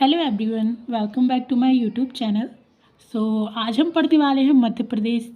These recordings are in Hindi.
Hello everyone, welcome back to my YouTube channel. आज हम पढ़ने वाले हैं मध्य प्रदेश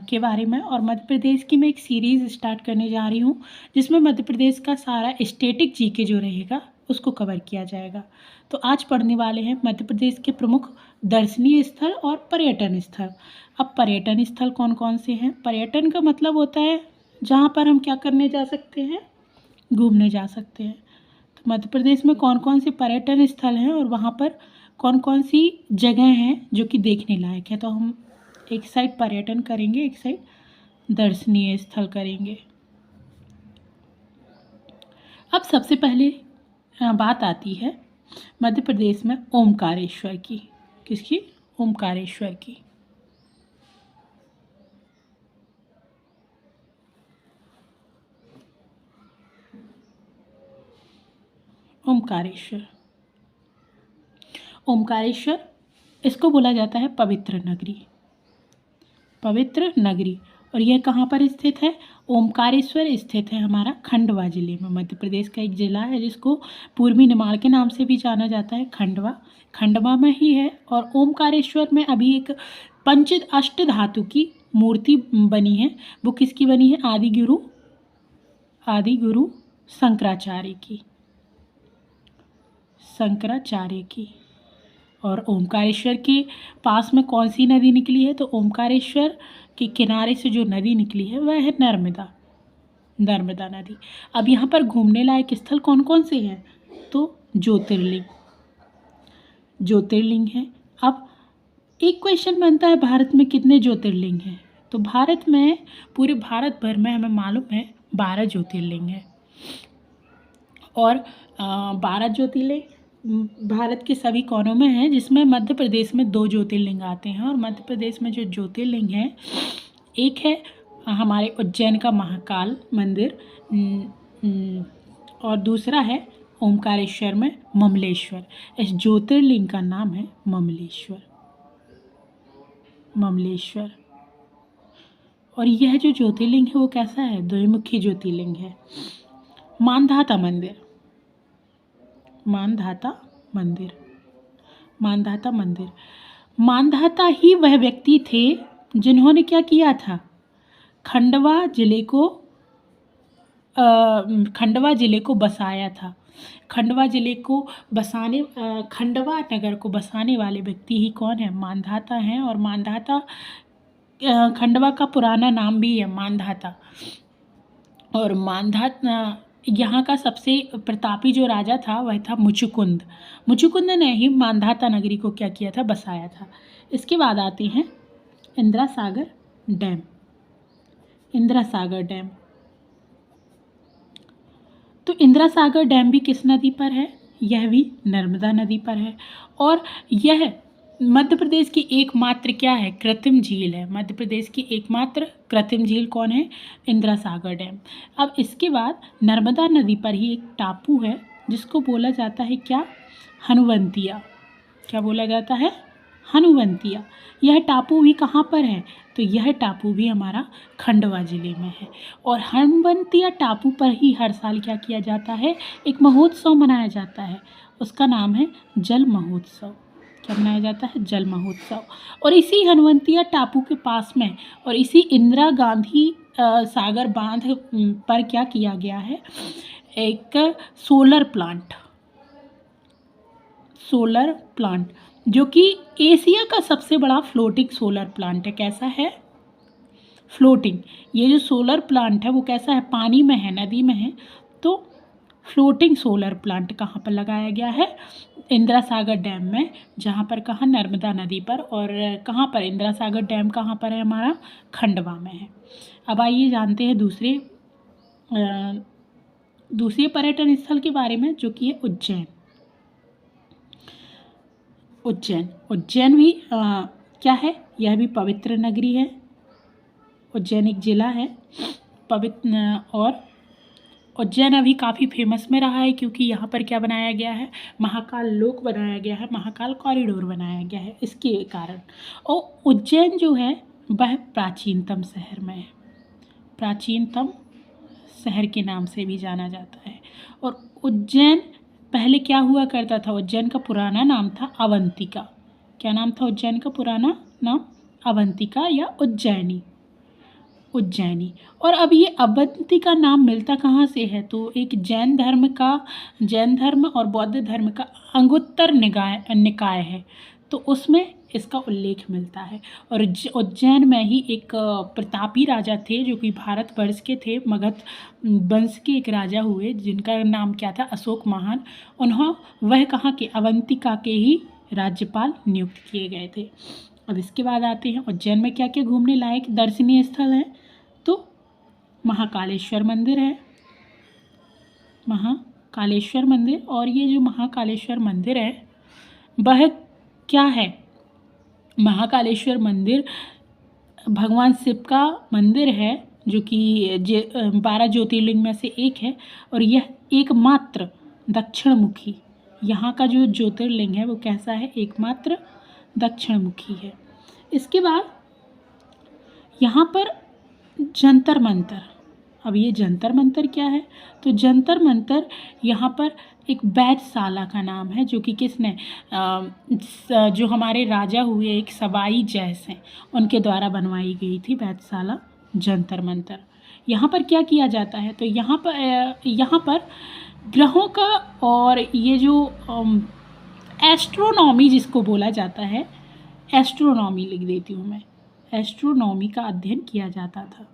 के बारे में। और मध्य प्रदेश की मैं एक सीरीज़ स्टार्ट करने जा रही हूँ जिसमें मध्य प्रदेश का सारा स्टैटिक जीके जो रहेगा उसको कवर किया जाएगा। तो आज पढ़ने वाले हैं मध्य प्रदेश के प्रमुख दर्शनीय स्थल और पर्यटन स्थल। अब पर्यटन स्थल कौन कौन से हैं? पर्यटन का मतलब होता है जहाँ पर हम क्या करने जा सकते हैं, घूमने जा सकते हैं। तो मध्य प्रदेश में कौन कौन से पर्यटन स्थल हैं और वहाँ पर कौन कौन सी जगह हैं जो कि देखने लायक है। तो हम एक साइड पर्यटन करेंगे, एक साइड दर्शनीय स्थल करेंगे। अब सबसे पहले बात आती है मध्य प्रदेश में ओमकारेश्वर की। किसकी? ओमकारेश्वर की। ओमकारेश्वर, ओमकारेश्वर इसको बोला जाता है पवित्र नगरी। पवित्र नगरी। और यह कहाँ पर स्थित है? ओमकारेश्वर स्थित है हमारा खंडवा जिले में। मध्य प्रदेश का एक जिला है जिसको पूर्वी निमाड़ के नाम से भी जाना जाता है। खंडवा में ही है। और ओमकारेश्वर में अभी एक पंच अष्ट धातु की मूर्ति बनी है। वो किसकी बनी है? आदि गुरु शंकराचार्य की। और ओमकारेश्वर के पास में कौन सी नदी निकली है? तो ओमकारेश्वर के किनारे से जो नदी निकली है वह है नर्मदा नदी। अब यहाँ पर घूमने लायक स्थल कौन कौन से हैं? तो ज्योतिर्लिंग है। अब एक क्वेश्चन बनता है, भारत में कितने ज्योतिर्लिंग हैं? तो भारत में, पूरे भारत भर में हमें मालूम है 12 ज्योतिर्लिंग है। और 12 ज्योतिर्लिंग भारत के सभी कोनों में हैं, जिसमें मध्य प्रदेश में 2 ज्योतिर्लिंग आते हैं। और मध्य प्रदेश में जो ज्योतिर्लिंग है, एक है हमारे उज्जैन का महाकाल मंदिर, और दूसरा है ओमकारेश्वर में ममलेश्वर। इस ज्योतिर्लिंग का नाम है ममलेश्वर। और यह जो ज्योतिर्लिंग है वो कैसा है? द्विमुखी ज्योतिर्लिंग है। मानधाता मंदिर। मानधाता ही वह व्यक्ति थे जिन्होंने क्या किया था? खंडवा जिले को बसाया था। खंडवा नगर को बसाने वाले व्यक्ति ही कौन है? मानधाता हैं। और मानधाता खंडवा का पुराना नाम भी है मानधाता। और यहाँ का सबसे प्रतापी जो राजा था वह था मुचुकुंद ने ही मानधाता नगरी को क्या किया था? बसाया था। इसके बाद आते हैं इंदिरा सागर डैम। तो इंदिरा सागर डैम भी किस नदी पर है? यह भी नर्मदा नदी पर है। और यह मध्य प्रदेश की एकमात्र क्या है? कृत्रिम झील है। मध्य प्रदेश की एकमात्र कृत्रिम झील कौन है? इंदिरा सागर डैम। अब इसके बाद नर्मदा नदी पर ही एक टापू है जिसको बोला जाता है क्या? हनुवंतिया। क्या बोला जाता है? हनुवंतिया। यह टापू भी कहाँ पर है? तो यह टापू भी हमारा खंडवा जिले में है। और हनुवंतिया टापू पर ही हर साल क्या किया जाता है? एक महोत्सव मनाया जाता है। उसका नाम है जल महोत्सव। क्या मनाया जाता है? जल महोत्सव। और इसी हनुवंतिया टापू के पास में और इसी इंदिरा गांधी सागर बांध पर क्या किया गया है? एक सोलर प्लांट जो कि एशिया का सबसे बड़ा फ्लोटिंग सोलर प्लांट है। कैसा है? फ्लोटिंग। ये जो सोलर प्लांट है वो कैसा है? पानी में है, नदी में है। तो फ्लोटिंग सोलर प्लांट कहाँ पर लगाया गया है? इंदिरा सागर डैम में। जहाँ पर? कहाँ? नर्मदा नदी पर। और कहाँ पर? इंदिरा सागर डैम कहाँ पर है हमारा? खंडवा में है। अब आइए जानते हैं दूसरे पर्यटन स्थल के बारे में, जो कि है उज्जैन भी क्या है? यह भी पवित्र नगरी है। उज्जैन एक जिला है पवित्र। और उज्जैन अभी काफ़ी फेमस में रहा है क्योंकि यहाँ पर क्या बनाया गया है? महाकाल लोक बनाया गया है, महाकाल कॉरिडोर बनाया गया है इसके कारण। और उज्जैन जो है वह प्राचीनतम शहर में है। प्राचीनतम शहर के नाम से भी जाना जाता है। और उज्जैन पहले क्या हुआ करता था? उज्जैन का पुराना नाम था अवंतिका। क्या नाम था उज्जैन का पुराना नाम? अवंतिका या उज्जैनी। उज्जैनी। और अब ये अवंतिका नाम मिलता कहाँ से है? तो एक जैन धर्म और बौद्ध धर्म का अंगुत्तर निकाय है, तो उसमें इसका उल्लेख मिलता है। और उज्जैन में ही एक प्रतापी राजा थे जो कि भारतवर्ष के थे, मगध वंश के एक राजा हुए जिनका नाम क्या था? अशोक महान। वह कहाँ के? अवंतिका के ही राज्यपाल नियुक्त किए गए थे। अब इसके बाद आते हैं उज्जैन में क्या क्या घूमने लायक दर्शनीय स्थल है? तो महाकालेश्वर मंदिर है, महाकालेश्वर मंदिर। और ये जो महाकालेश्वर मंदिर है वह क्या है? महाकालेश्वर मंदिर भगवान शिव का मंदिर है जो कि 12 ज्योतिर्लिंग में से एक है, और यह एकमात्र दक्षिण मुखी, यहाँ का जो ज्योतिर्लिंग है वो कैसा है? एकमात्र दक्षिण मुखी है। इसके बाद यहाँ पर जंतर मंतर। अब ये जंतर मंतर क्या है? तो जंतर मंतर यहाँ पर एक वैधशाला का नाम है जो कि किसने जो हमारे राजा हुए एक सवाई जैस हैं उनके द्वारा बनवाई गई थी वैधशाला जंतर मंतर। यहाँ पर क्या किया जाता है? तो यहाँ पर ग्रहों का और ये जो एस्ट्रोनॉमी जिसको बोला जाता है, एस्ट्रोनॉमी लिख देती हूँ मैं, एस्ट्रोनॉमी का अध्ययन किया जाता था।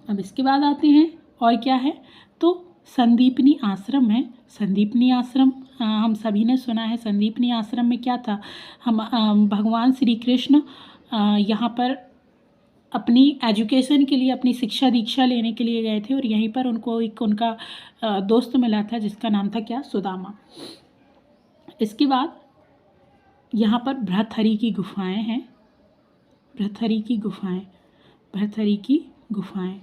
अब इसके बाद आते हैं और क्या है? तो संदीपनी आश्रम है। संदीपनी आश्रम हम सभी ने सुना है। संदीपनी आश्रम में क्या था? हम भगवान श्री कृष्ण यहाँ पर अपनी एजुकेशन के लिए, अपनी शिक्षा दीक्षा लेने के लिए गए थे, और यहीं पर उनको एक उनका दोस्त मिला था जिसका नाम था क्या? सुदामा। इसके बाद यहाँ पर भृतहरि की गुफाएं हैं। भृतहरि की गुफाएं, भृतहरि की गुफाएं,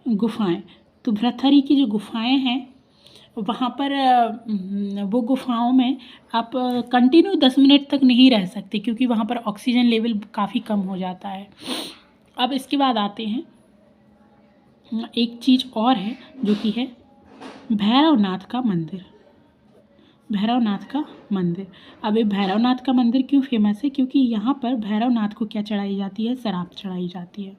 गुफाएं। तो भृतहरि की जो गुफाएं हैं वहाँ पर वो गुफाओं में आप कंटिन्यू 10 मिनट तक नहीं रह सकते क्योंकि वहाँ पर ऑक्सीजन लेवल काफ़ी कम हो जाता है। अब इसके बाद आते हैं, एक चीज़ और है जो कि है भैरवनाथ का मंदिर। भैरवनाथ का मंदिर। अब ये भैरवनाथ का मंदिर क्यों फेमस है? क्योंकि यहाँ पर भैरवनाथ को क्या चढ़ाई जाती है? शराब चढ़ाई जाती है।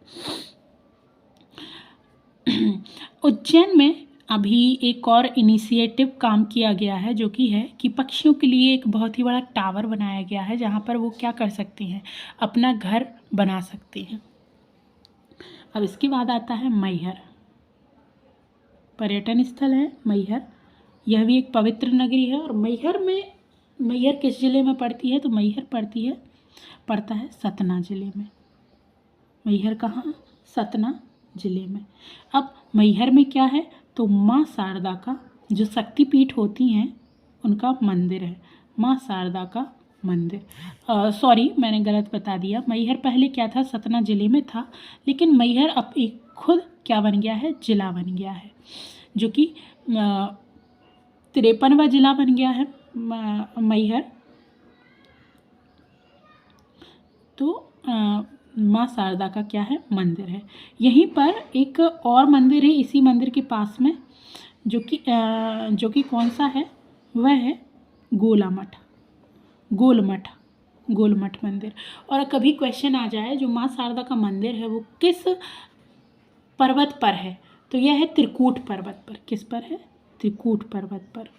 उज्जैन में अभी एक और इनिशिएटिव काम किया गया है जो कि है कि पक्षियों के लिए एक बहुत ही बड़ा टावर बनाया गया है जहाँ पर वो क्या कर सकते हैं? अपना घर बना सकते हैं। अब इसके बाद आता है मैहर। पर्यटन स्थल है मैहर। यह भी एक पवित्र नगरी है। और मैहर किस ज़िले में पड़ती है? तो मैहर पड़ता है सतना ज़िले में। मैहर कहाँ? सतना ज़िले में। अब मैहर में क्या है? तो माँ शारदा का जो शक्तिपीठ होती हैं उनका मंदिर है, माँ शारदा का मंदिर। सॉरी, मैंने गलत बता दिया। मैहर पहले क्या था? सतना ज़िले में था, लेकिन मैहर अब एक खुद क्या बन गया है? ज़िला बन गया है, जो कि 53वां ज़िला बन गया है मैहर। तो माँ शारदा का क्या है? मंदिर है। यहीं पर एक और मंदिर है इसी मंदिर के पास में जो कि कौन सा है? वह है गोलमठ मंदिर। और कभी क्वेश्चन आ जाए जो माँ शारदा का मंदिर है वो किस पर्वत पर है? तो यह है त्रिकूट पर्वत पर। किस पर है? त्रिकूट पर्वत पर।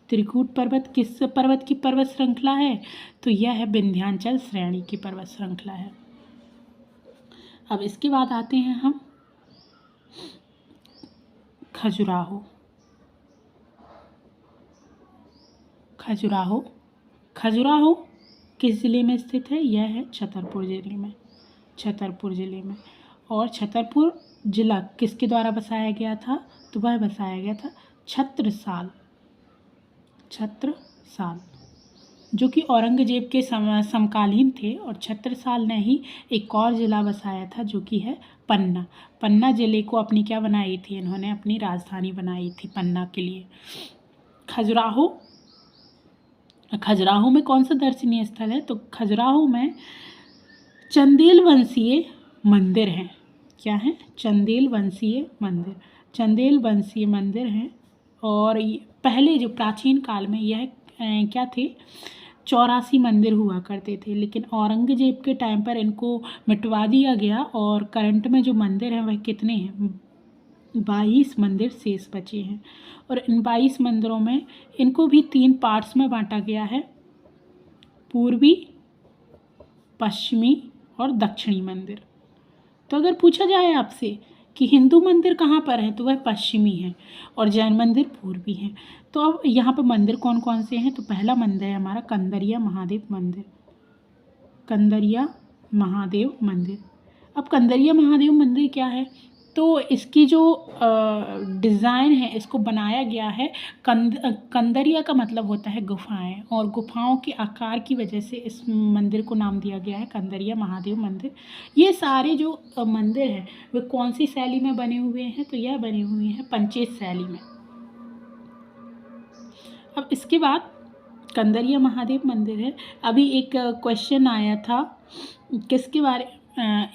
त्रिकूट पर्वत किस पर्वत की पर्वत श्रृंखला है? तो यह है विंध्याचल श्रेणी की पर्वत श्रृंखला है। अब इसके बाद आते हैं हम खजुराहो। खजुराहो किस ज़िले में स्थित है? यह है छतरपुर ज़िले में। और छतरपुर ज़िला किसके द्वारा बसाया गया था? तो वह बसाया गया था छत्रसाल, जो कि औरंगजेब के समकालीन थे। और छत्रसाल ने ही एक और ज़िला बसाया था जो कि है पन्ना ज़िले को अपनी क्या बनाई थी? इन्होंने अपनी राजधानी बनाई थी पन्ना के लिए। खजुराहो में कौन सा दर्शनीय स्थल है? तो खजुराहो में चंदेल वंशीय मंदिर हैं। क्या है? चंदेल वंशीय मंदिर। चंदेल वंशीय मंदिर हैं। और पहले जो प्राचीन काल में यह क्या थे, 84 मंदिर हुआ करते थे, लेकिन औरंगजेब के टाइम पर इनको मिटवा दिया गया और करंट में जो मंदिर हैं वह कितने हैं, 22 मंदिर शेष बचे हैं। और इन 22 मंदिरों में इनको भी 3 पार्ट्स में बांटा गया है, पूर्वी, पश्चिमी और दक्षिणी मंदिर। तो अगर पूछा जाए आपसे कि हिंदू मंदिर कहाँ पर हैं, तो वह पश्चिमी हैं और जैन मंदिर पूर्वी हैं। तो अब यहाँ पर मंदिर कौन कौन से हैं, तो पहला मंदिर है हमारा कंदरिया महादेव मंदिर। कंदरिया महादेव मंदिर। अब कंदरिया महादेव मंदिर क्या है, तो इसकी जो डिज़ाइन है, इसको बनाया गया है, कंदरिया का मतलब होता है गुफाएं, और गुफाओं के आकार की वजह से इस मंदिर को नाम दिया गया है कंदरिया महादेव मंदिर। ये सारे जो मंदिर हैं वे कौन सी शैली में बने हुए हैं, तो यह बने हुए हैं पंचेत शैली में। अब इसके बाद कंदरिया महादेव मंदिर है। अभी एक क्वेश्चन आया था, किसके बारे,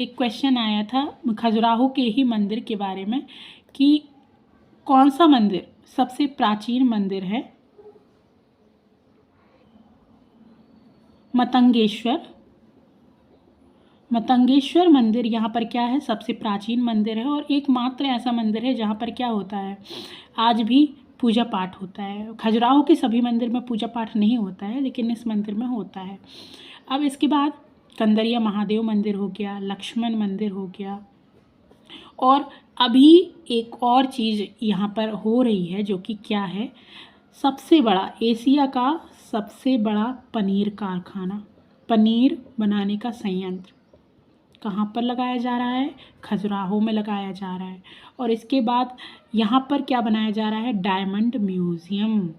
एक क्वेश्चन आया था खजुराहो के ही मंदिर के बारे में कि कौन सा मंदिर सबसे प्राचीन मंदिर है। मतंगेश्वर मंदिर यहाँ पर क्या है, सबसे प्राचीन मंदिर है और एकमात्र ऐसा मंदिर है जहाँ पर क्या होता है, आज भी पूजा पाठ होता है। खजुराहो के सभी मंदिर में पूजा पाठ नहीं होता है, लेकिन इस मंदिर में होता है। अब इसके बाद कंदरिया महादेव मंदिर हो गया, लक्ष्मण मंदिर हो गया, और अभी एक और चीज़ यहाँ पर हो रही है जो कि क्या है, सबसे बड़ा, एशिया का सबसे बड़ा पनीर कारखाना, पनीर बनाने का संयंत्र कहाँ पर लगाया जा रहा है, खजुराहो में लगाया जा रहा है। और इसके बाद यहाँ पर क्या बनाया जा रहा है, डायमंड म्यूज़ियम।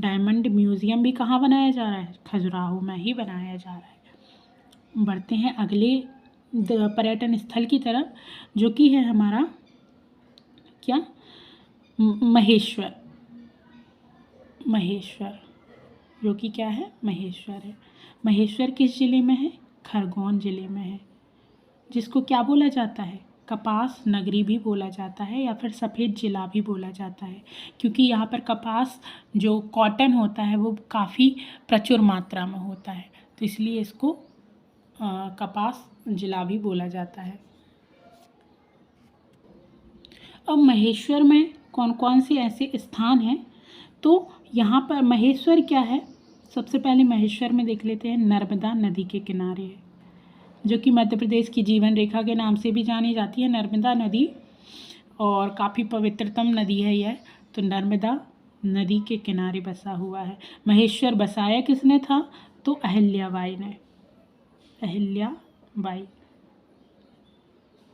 डायमंड म्यूज़ियम भी कहाँ बनाया जा रहा है, खजुराहो में ही बनाया जा रहा है। बढ़ते हैं अगले पर्यटन स्थल की तरफ, जो कि है हमारा क्या, महेश्वर। महेश्वर जो कि क्या है, महेश्वर है। महेश्वर किस ज़िले में है, खरगोन ज़िले में है, जिसको क्या बोला जाता है, कपास नगरी भी बोला जाता है या फिर सफ़ेद जिला भी बोला जाता है, क्योंकि यहाँ पर कपास जो कॉटन होता है वो काफ़ी प्रचुर मात्रा में होता है, तो इसलिए इसको कपास जिला भी बोला जाता है। अब महेश्वर में कौन कौन से ऐसे स्थान हैं, तो यहाँ पर महेश्वर क्या है, सबसे पहले महेश्वर में देख लेते हैं, नर्मदा नदी के किनारे है, जो कि मध्य प्रदेश की जीवन रेखा के नाम से भी जानी जाती है नर्मदा नदी, और काफ़ी पवित्रतम नदी है यह। तो नर्मदा नदी के किनारे बसा हुआ है। महेश्वर बसाया किसने था, तो अहिल्याबाई ने, अहिल्याबाई।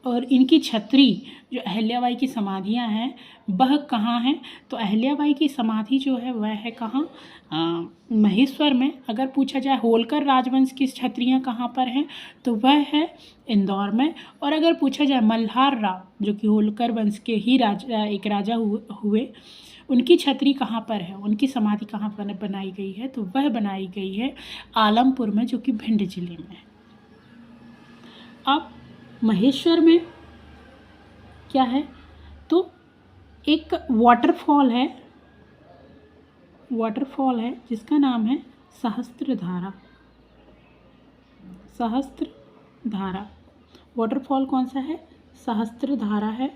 और इनकी छतरी, जो अहिल्याबाई की समाधियां हैं वह कहाँ हैं, तो अहिल्याबाई की समाधि जो है वह है कहाँ, महेश्वर में। अगर पूछा जाए होलकर राजवंश की छत्रियाँ कहाँ पर हैं, तो वह है इंदौर में। और अगर पूछा जाए मल्हार राव, जो कि होलकर वंश के ही एक राजा हुए, उनकी छतरी कहाँ पर है, उनकी समाधि कहाँ पर बनाई गई है, तो वह बनाई गई है आलमपुर में, जो कि भिंड जिले में है। अब महेश्वर में क्या है, तो एक वाटरफॉल है जिसका नाम है सहस्त्रधारा। सहस्त्रधारा वाटरफॉल कौन सा है, सहस्त्रधारा है।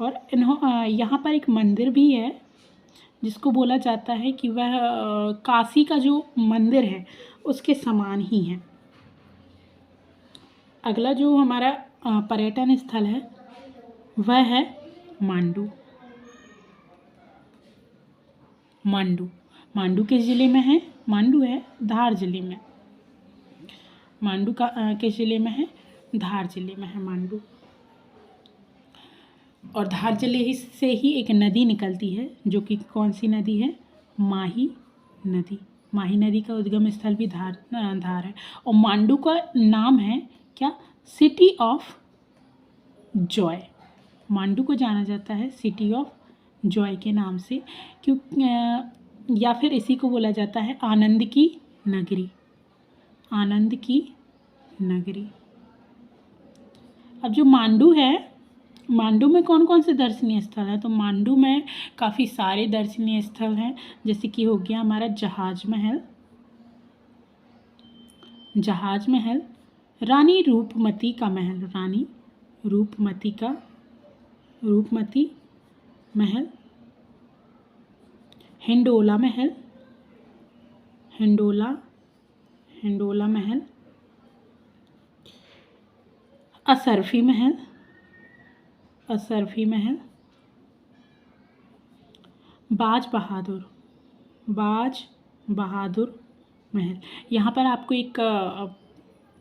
और यहाँ पर एक मंदिर भी है जिसको बोला जाता है कि वह काशी का जो मंदिर है उसके समान ही है। अगला जो हमारा पर्यटन स्थल है वह है मांडू। मांडू किस ज़िले में है, मांडू है धार ज़िले में। मांडू का किस ज़िले में है, धार ज़िले में है मांडू। और धार ज़िले से ही एक नदी निकलती है, जो कि कौन सी नदी है, माही नदी। माही नदी का उद्गम स्थल भी धार है। और मांडू का नाम है क्या, सिटी ऑफ जॉय। मांडू को जाना जाता है सिटी ऑफ जॉय के नाम से, क्यों, या फिर इसी को बोला जाता है आनंद की नगरी। आनंद की नगरी। अब जो मांडू है मांडू में कौन कौन से दर्शनीय स्थल हैं? तो मांडू में काफ़ी सारे दर्शनीय स्थल हैं, जैसे कि हो गया हमारा जहाज महल, रानी रूपमती का महल, रानी रूपमती महल, हिंडोला महल, असरफी महल, बाज बहादुर महल। यहाँ पर आपको एक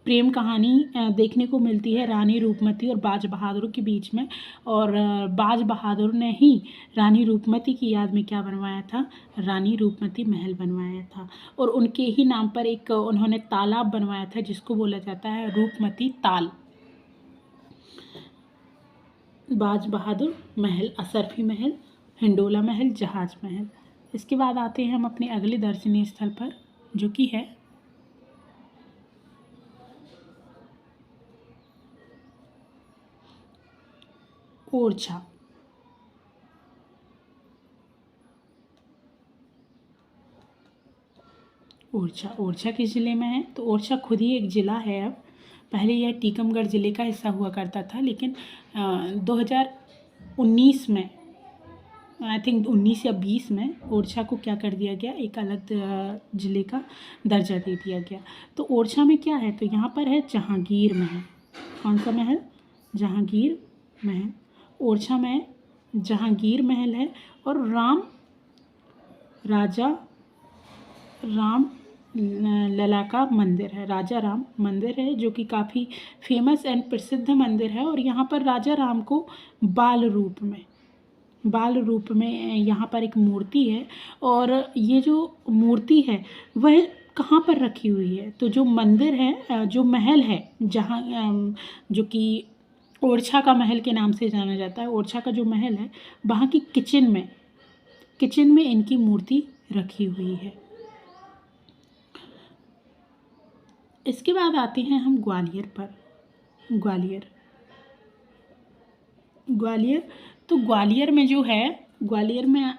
प्रेम कहानी देखने को मिलती है रानी रूपमती और बाज बहादुर के बीच में, और बाज बहादुर ने ही रानी रूपमती की याद में क्या बनवाया था? रानी रूपमती महल बनवाया था, और उनके ही नाम पर एक उन्होंने तालाब बनवाया था जिसको बोला जाता है रूपमती ताल। बाज बहादुर महल, असरफी महल, हिंडोला महल, जहाज महल। इसके बाद आते हैं हम अपने अगले दर्शनीय स्थल पर, जो कि है ओरछा। ओरछा किस ज़िले में है? तो ओरछा खुद ही एक ज़िला है अब। पहले यह टीकमगढ़ ज़िले का हिस्सा हुआ करता था, लेकिन 2019 में, आई थिंक 19 या 20 में ओरछा को क्या कर दिया गया? एक अलग ज़िले का दर्जा दे दिया गया। तो ओरछा में क्या है? तो यहाँ पर है जहांगीर महल। कौन सा महल? जहांगीर महल। ओरछा में जहांगीर महल है, और राम लला का मंदिर है, राजा राम मंदिर है, जो कि काफ़ी फेमस एंड प्रसिद्ध मंदिर है। और यहाँ पर राजा राम को बाल रूप में यहाँ पर एक मूर्ति है, और ये जो मूर्ति है वह कहाँ पर रखी हुई है? तो जो मंदिर है, जो महल है, जहाँ जो कि ओरछा का महल के नाम से जाना जाता है, ओरछा का जो महल है वहाँ की किचन में इनकी मूर्ति रखी हुई है। इसके बाद आते हैं हम ग्वालियर पर। ग्वालियर तो ग्वालियर में जो है, ग्वालियर में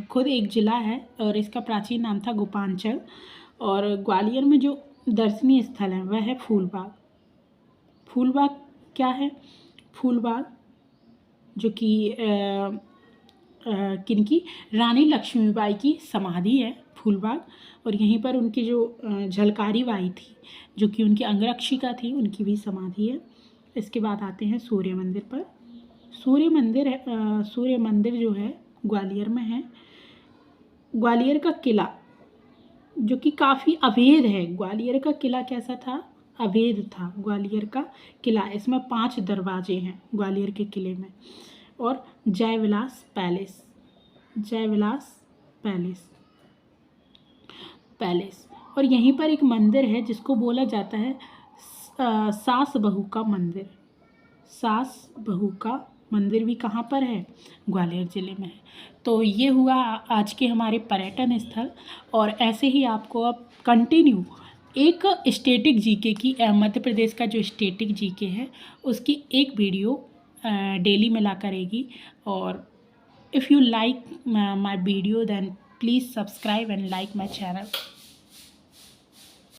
खुद एक ज़िला है, और इसका प्राचीन नाम था गोपांचल। और ग्वालियर में जो दर्शनीय स्थल है वह है फूलबाग। क्या है? फूलबाग जो कि किनकी? रानी लक्ष्मीबाई की समाधि है फूलबाग, और यहीं पर उनकी जो झलकारी बाई थी, जो कि उनकी अंगरक्षिका थी, उनकी भी समाधि है। इसके बाद आते हैं सूर्य मंदिर पर। सूर्य मंदिर जो है ग्वालियर में है। ग्वालियर का किला जो कि काफ़ी अवैध है। ग्वालियर का किला कैसा था? अवैध था ग्वालियर का किला। इसमें 5 दरवाजे हैं ग्वालियर के किले में। और जयविलास पैलेस। और यहीं पर एक मंदिर है जिसको बोला जाता है सास बहू का मंदिर भी कहाँ पर है? ग्वालियर ज़िले में है। तो ये हुआ आज के हमारे पर्यटन स्थल। और ऐसे ही आपको अब कंटिन्यू एक स्टैटिक जीके की, मध्य प्रदेश का जो स्टैटिक जीके है उसकी एक वीडियो डेली मिला करेगी। और if you like my video then please subscribe and like my channel.